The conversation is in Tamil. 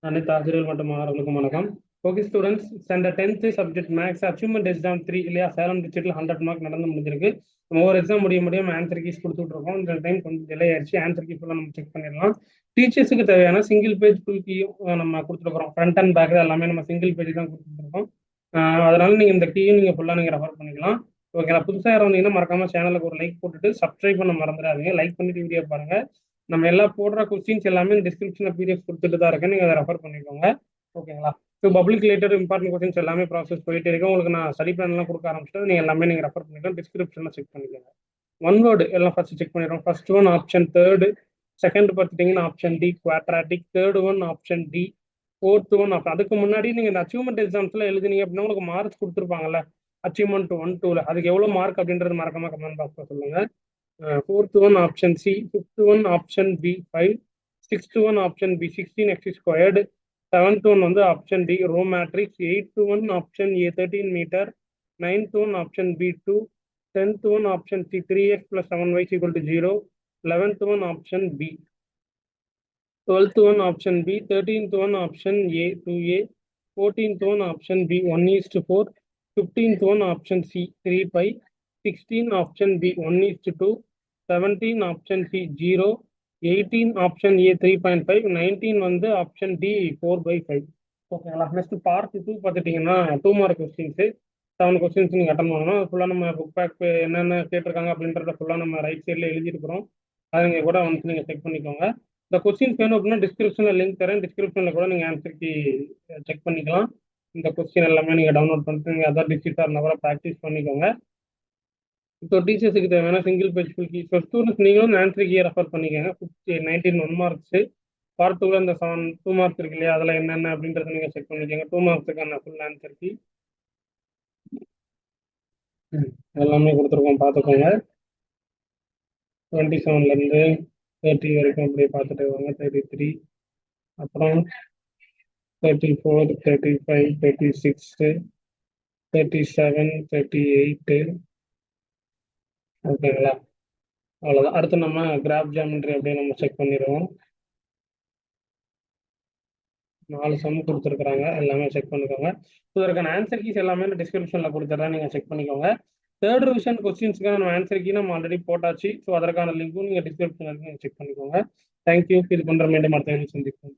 அனைத்து ஆசிரியர்கள் மற்றும் மாணவர்களுக்கும் வணக்கம். Okay students, standard 10th subject maths achievement exam 3 இல்லையா, சேலம் டிஸ்ட்ரிக்ட்ல 100 மார்க் நடந்து முடிஞ்சிருக்கு. நம்ம ஒரு எக்ஸாம் முடியும் ஆன்சர் கீஸ் கொடுத்துட்டு இருக்கோம். இந்த டைம் கொஞ்சம் டிலே ஆயிடுச்சு. ஆன்சர் கீ ஃபுல்லாக நம்ம செக் பண்ணிடலாம். டீச்சர்ஸுக்கு தேவையான சிங்கிள் பேஜ் ஃபுல் கீயும் நம்ம கொடுத்துருக்கோம். ஃப்ரண்ட் அண்ட் பேக் எல்லாமே நம்ம சிங்கிள் பேஜ் தான் கொடுத்துருக்கோம். அதனால நீங்கள் இந்த கீயும் நீங்கள் ஃபுல்லாக நீங்கள் ரெஃபர் பண்ணிக்கலாம். ஓகேங்களா? புதுசாக யாரும் வந்தீங்கன்னா மறக்காம சேனலுக்கு ஒரு லைக் போட்டுட்டு சப்ஸ்கிரைப் பண்ண மறந்துடாதீங்க. லைக் பண்ணிட்டு வீடியோ பாருங்க. நம்ம எல்லாம் போடுற கொஸ்டின்ஸ் எல்லாமே டிஸ்கிரிப்ஷனில் பிடிஎஃப் கொடுத்துட்டு தான் இருக்கேன். நீங்கள் அதை ரெஃபர் பண்ணிக்கோங்க. ஓகேங்களா? So public related important questions எல்லாமே ப்ராசஸ் போயிட்டு இருக்கு. உங்களுக்கு நான் ஸ்டடி பிளான்லாம் கொடுக்க ஆரம்பிச்சிட்டு நீங்கள் எல்லாமே நீங்கள் ரெஃபர் பண்ணிக்கலாம். டிஸ்கிரிப்ஷனில் செக் பண்ணிக்கோங்க. ஒன் வேர்டு எல்லாம் ஃபர்ஸ்ட் செக் பண்ணிடுறோம். First one option third, second பார்த்துட்டீங்கன்னா option D quadratic, third one option D, fourth one அதுக்கு முன்னாடி நீங்கள் இந்த அச்சீவ்மெண்ட் எக்ஸாம்ஸ்ல எழுதுனீங்க அப்படின்னா உங்களுக்கு மார்க்ஸ் கொடுத்துருப்பாங்கல்ல, அச்சீவ்மெண்ட் 1, 2ல அதுக்கு எவ்வளோ மார்க் அப்படின்றது மறக்காம கமெண்ட் பாக்ஸ்ல சொல்லுங்க. Fourth one option C, fifth one option B 5, sixth one option B 16x squared, seventh one வந்து option D row matrix, eighth one option A 13 meter, ninth one option B 2, 10th one option C 3x plus 7y is equal to 0, 11th one option B, 12th one option B, 13th one option A 2A, 14th one option B 1:4, 15th one option C 3 pi, 16 option B 1:2, 17 option C 0, 18 option A 3.5, 19 வந்து ஆப்ஷன் டி 4/5. ஓகேங்களா? நெக்ஸ்ட் பார்ட் 2 பார்த்துட்டீங்கன்னா 2 மார்க் கொஸ்டின்ஸ் 7 கொஸ்டின்ஸ் நீங்கள் அட்டன் பண்ணணும். ஃபுல்லாக நம்ம புக் பேக் என்னென்ன கேட்டிருக்காங்க அப்படின்றத ஃபுல்லாக நம்ம ரைட் சைடில் எழுதிருக்கிறோம். அதை நீங்கள் கூட வந்து நீங்கள் செக் பண்ணிக்கோங்க. இந்த கொஸ்டின்ஸ் வேணும் அப்படின்னா டிஸ்கிரிப்ஷனில் லிங்க் தரேன். டிஸ்கிரிப்ஷனில் கூட நீங்கள் ஆன்சருக்கு செக் பண்ணிக்கலாம். இந்த கொஸ்டின் எல்லாமே நீங்கள் டவுன்லோட் பண்ணிட்டு நீங்கள் அதர் டிஸ்ட்ரிக்டாக இருந்தால் கூட ப்ராக்டிஸ் பண்ணிக்கோங்க. ஸோ டீச்சர்ஸுக்கு தேவையான single page full key. So students நீங்களும் ஆன்சர் கீயை ரெஃபர் பண்ணிக்கோங்க. 19 1 மார்க்ஸு, பார்ட் 2ல இந்த 7 2 மார்க்ஸ் இருக்கு இல்லையா, அதில் என்னென்ன அப்படின்றத நீங்கள் செக் பண்ணிக்கோங்க. 2 மார்க்ஸுக்கான ஃபுல் ஆன்சர் கீ எல்லாமே கொடுத்துருக்கோம், பார்த்துக்கோங்க. 27லேருந்து 30 வரைக்கும் அப்படியே பார்த்துட்டு வாங்க. 33, அப்புறம் 34, 35, 36, 37, 38. ஓகேங்களா? அவ்வளோதான். அடுத்து நம்ம கிராஃப் ஜாமெட்ரி அப்படியே நம்ம செக் பண்ணிடுவோம். 4 சம் கொடுத்துருக்குறாங்க, எல்லாமே செக் பண்ணிக்கோங்க. ஸோ இதற்கான ஆன்சர் கீஸ் எல்லாமே டிஸ்கிரிப்ஷனில் கொடுத்துட்றேன், நீங்கள் செக் பண்ணிக்கோங்க. தேர்ட் ரிவிஷன் கொஸ்டின்ஸ்க்கான நம்ம ஆன்சர் கீ நம்ம ஆல்ரெடி போட்டாச்சு. ஸோ அதற்கான லிங்க்கும் நீங்கள் டிஸ்கிரிப்ஷனில் நீங்கள் செக் பண்ணிக்கோங்க. தேங்க்யூ. இது பண்ணுற மீண்டும் அடுத்த சந்திப்போம்.